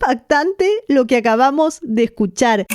impactante lo que acabamos de escuchar.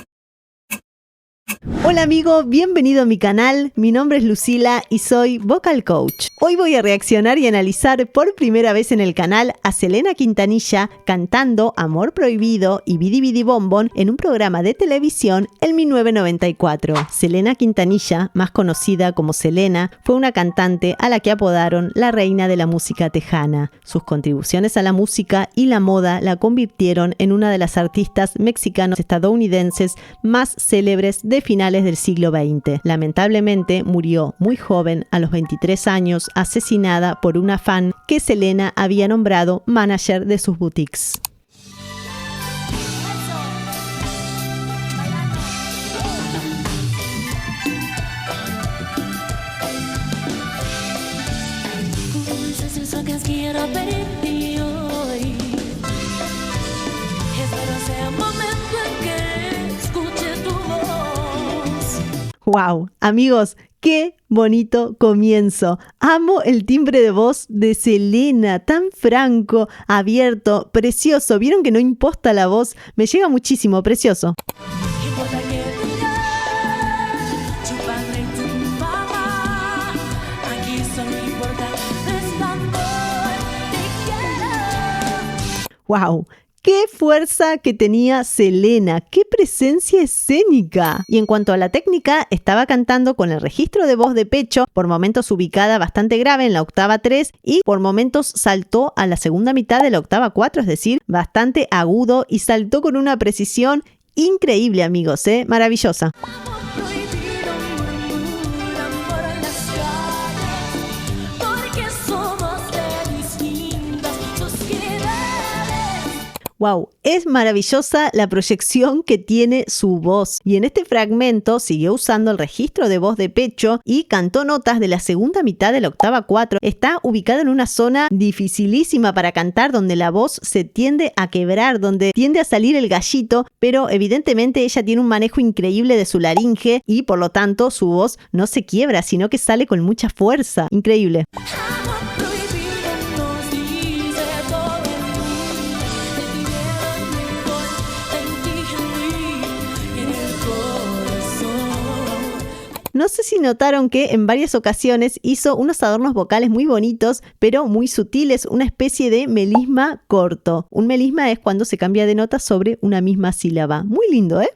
Hola amigo, bienvenido a mi canal, mi nombre es Lucila y soy Vocal Coach. Hoy voy a reaccionar y analizar por primera vez en el canal a Selena Quintanilla cantando Amor Prohibido y Bidi Bidi Bom Bom en un programa de televisión en 1994. Selena Quintanilla, más conocida como Selena, fue una cantante a la que apodaron la reina de la música tejana. Sus contribuciones a la música y la moda la convirtieron en una de las artistas mexicanos-estadounidenses más célebres de finales del siglo XX. Lamentablemente murió muy joven, a los 23 años, asesinada por una fan que Selena había nombrado manager de sus boutiques. ¡Wow! Amigos, qué bonito comienzo. Amo el timbre de voz de Selena, tan franco, abierto, precioso. ¿Vieron que no imposta la voz? Me llega muchísimo, precioso. ¡Wow! ¡Qué fuerza que tenía Selena! ¡Qué presencia escénica! Y en cuanto a la técnica, estaba cantando con el registro de voz de pecho, por momentos ubicada bastante grave en la octava 3 y por momentos saltó a la segunda mitad de la octava 4, es decir, bastante agudo y saltó con una precisión increíble, amigos, maravillosa. ¡Wow! Es maravillosa la proyección que tiene su voz. Y en este fragmento siguió usando el registro de voz de pecho y cantó notas de la segunda mitad de la octava 4. Está ubicada en una zona dificilísima para cantar, donde la voz se tiende a quebrar, donde tiende a salir el gallito, pero evidentemente ella tiene un manejo increíble de su laringe y por lo tanto su voz no se quiebra, sino que sale con mucha fuerza. Increíble. No sé si notaron que en varias ocasiones hizo unos adornos vocales muy bonitos, pero muy sutiles, una especie de melisma corto. Un melisma es cuando se cambia de nota sobre una misma sílaba. Muy lindo, ¿eh?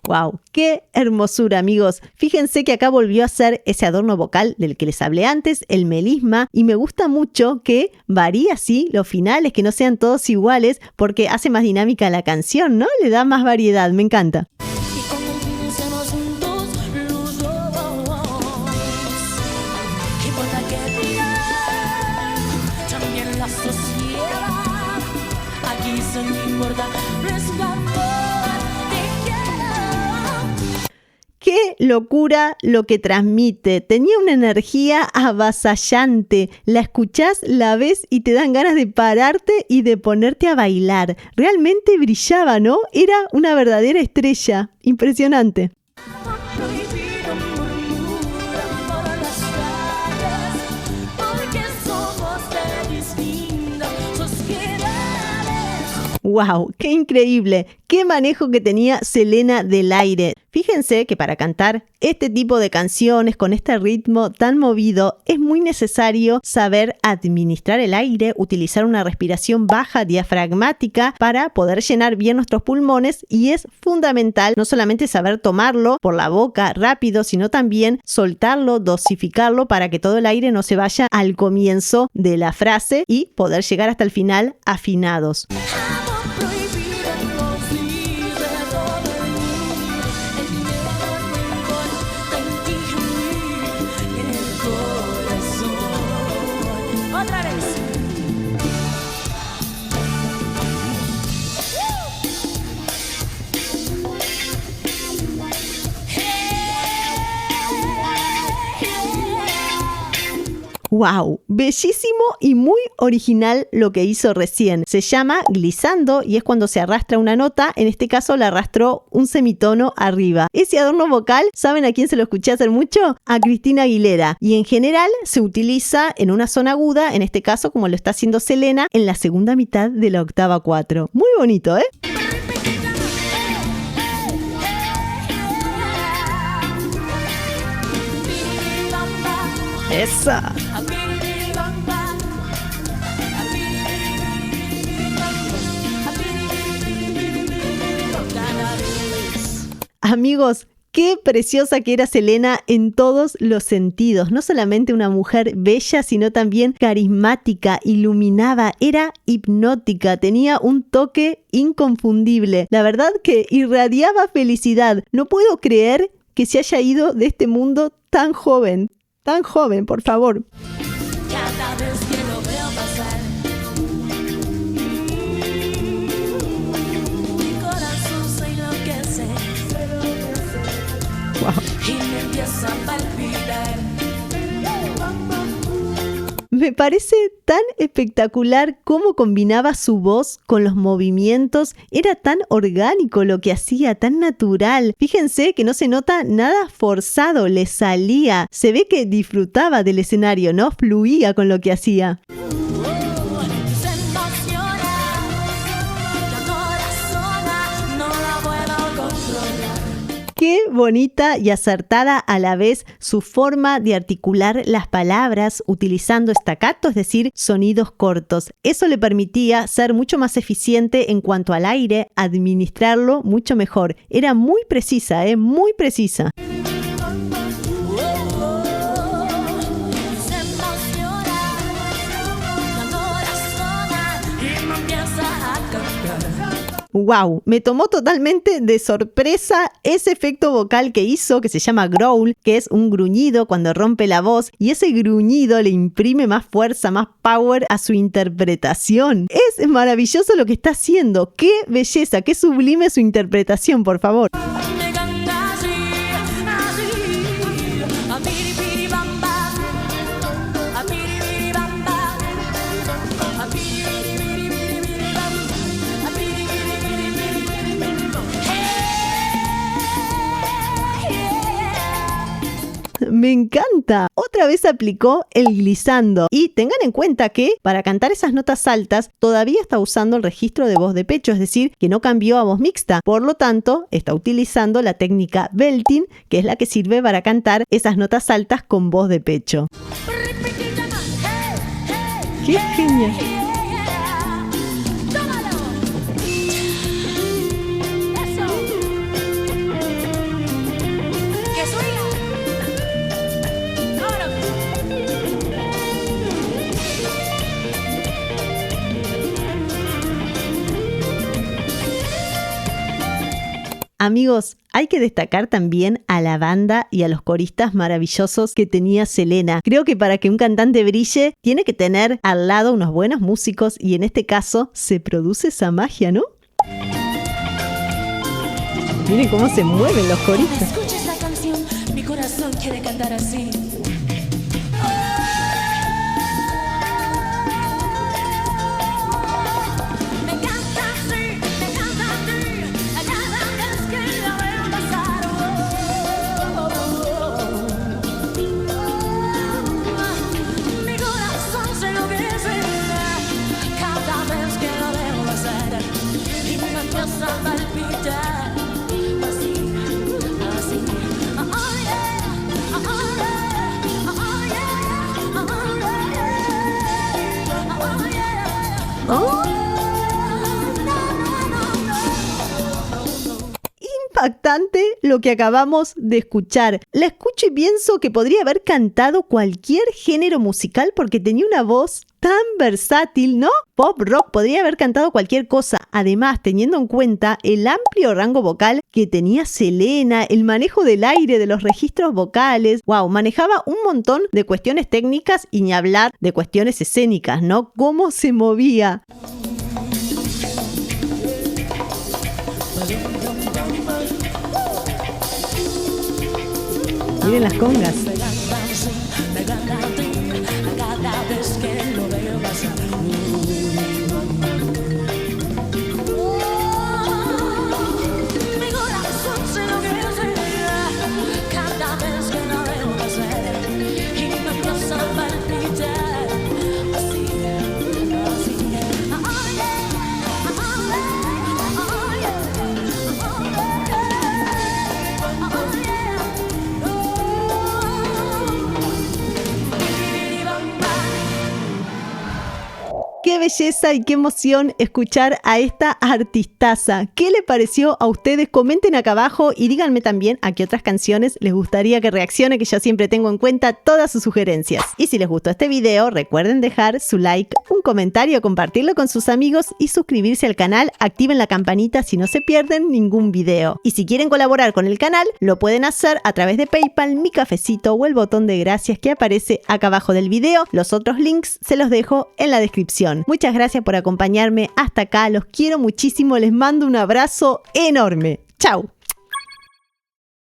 ¡Wow! ¡Qué hermosura, amigos! Fíjense que acá volvió a hacer ese adorno vocal del que les hablé antes, el melisma, y me gusta mucho que varíe así los finales, que no sean todos iguales, porque hace más dinámica la canción, ¿no? Le da más variedad, me encanta. ¡Qué locura lo que transmite! Tenía una energía avasallante. La escuchás, la ves y te dan ganas de pararte y de ponerte a bailar. Realmente brillaba, ¿no? Era una verdadera estrella. Impresionante. ¡Wow! ¡Qué increíble! ¡Qué manejo que tenía Selena del aire! Fíjense que para cantar este tipo de canciones con este ritmo tan movido es muy necesario saber administrar el aire, utilizar una respiración baja diafragmática para poder llenar bien nuestros pulmones, y es fundamental no solamente saber tomarlo por la boca rápido, sino también soltarlo, dosificarlo para que todo el aire no se vaya al comienzo de la frase y poder llegar hasta el final afinados. ¡Wow! Bellísimo y muy original lo que hizo recién. Se llama glissando y es cuando se arrastra una nota. En este caso la arrastró un semitono arriba. Ese adorno vocal, ¿saben a quién se lo escuché hacer mucho? A Cristina Aguilera. Y en general se utiliza en una zona aguda, en este caso como lo está haciendo Selena, en la segunda mitad de la octava 4. Muy bonito, ¿eh? ¡Esa! Amigos, qué preciosa que era Selena en todos los sentidos. No solamente una mujer bella, sino también carismática, iluminaba, era hipnótica, tenía un toque inconfundible. La verdad que irradiaba felicidad. No puedo creer que se haya ido de este mundo tan joven. Tan joven, por favor. Cada vez que lo veo pasar, mi corazón se enloquece. Wow. Y me empieza a palpitar. Me parece tan espectacular cómo combinaba su voz con los movimientos. Era tan orgánico lo que hacía, tan natural. Fíjense que no se nota nada forzado, le salía. Se ve que disfrutaba del escenario, ¿no? Fluía con lo que hacía. Se emociona, la corazón no la puedo controlar. Qué bonita y acertada a la vez su forma de articular las palabras utilizando staccato, es decir, sonidos cortos. Eso le permitía ser mucho más eficiente en cuanto al aire, administrarlo mucho mejor. Era muy precisa, muy precisa. Se emociona, la corazón y me empieza a cantar. ¡Wow! Me tomó totalmente de sorpresa ese efecto vocal que hizo, que se llama growl, que es un gruñido cuando rompe la voz, y ese gruñido le imprime más fuerza, más power a su interpretación. Es maravilloso lo que está haciendo. ¡Qué belleza! ¡Qué sublime su interpretación, por favor! Me canta así, a piripiri bam bam, a piripiri bam bam, a piripiri bam, a piripiri bam. ¡Me encanta! Otra vez aplicó el glissando. Y tengan en cuenta que para cantar esas notas altas todavía está usando el registro de voz de pecho, es decir, que no cambió a voz mixta. Por lo tanto, está utilizando la técnica belting, que es la que sirve para cantar esas notas altas con voz de pecho. ¡Qué genial! ¡Tómalo! ¡Eso! ¡Que suena! ¡Ahora! Amigos, hay que destacar también a la banda y a los coristas maravillosos que tenía Selena. Creo que para que un cantante brille, tiene que tener al lado unos buenos músicos y en este caso se produce esa magia, ¿no? Miren cómo se mueven los coristas. Escuches la canción, mi corazón quiere cantar así. Me encanta así, a cada vez que la veo pasar. Mi corazón se enloquece cada vez que la veo pasar y me empieza a palpitar. Así, así. Oh yeah, oh yeah, oh yeah, oh yeah, oh yeah. Impactante lo que acabamos de escuchar. La escucho y pienso que podría haber cantado cualquier género musical porque tenía una voz tan versátil, ¿no? Pop, rock, podría haber cantado cualquier cosa. Además, teniendo en cuenta el amplio rango vocal que tenía Selena, el manejo del aire, de los registros vocales, wow, manejaba un montón de cuestiones técnicas y ni hablar de cuestiones escénicas, ¿no? Cómo se movía. Miren las congas. belleza y qué emoción escuchar a esta artistaza. ¿Qué le pareció a ustedes? Comenten acá abajo y díganme también a qué otras canciones les gustaría que reaccione, que yo siempre tengo en cuenta todas sus sugerencias. Y si les gustó este video, recuerden dejar su like, un comentario, compartirlo con sus amigos y suscribirse al canal. Activen la campanita si no se pierden ningún video. Y si quieren colaborar con el canal, lo pueden hacer a través de PayPal, Mi Cafecito o el botón de gracias que aparece acá abajo del video. Los otros links se los dejo en la descripción. Muchas gracias por acompañarme hasta acá. Los quiero muchísimo. Les mando un abrazo enorme. ¡Chao!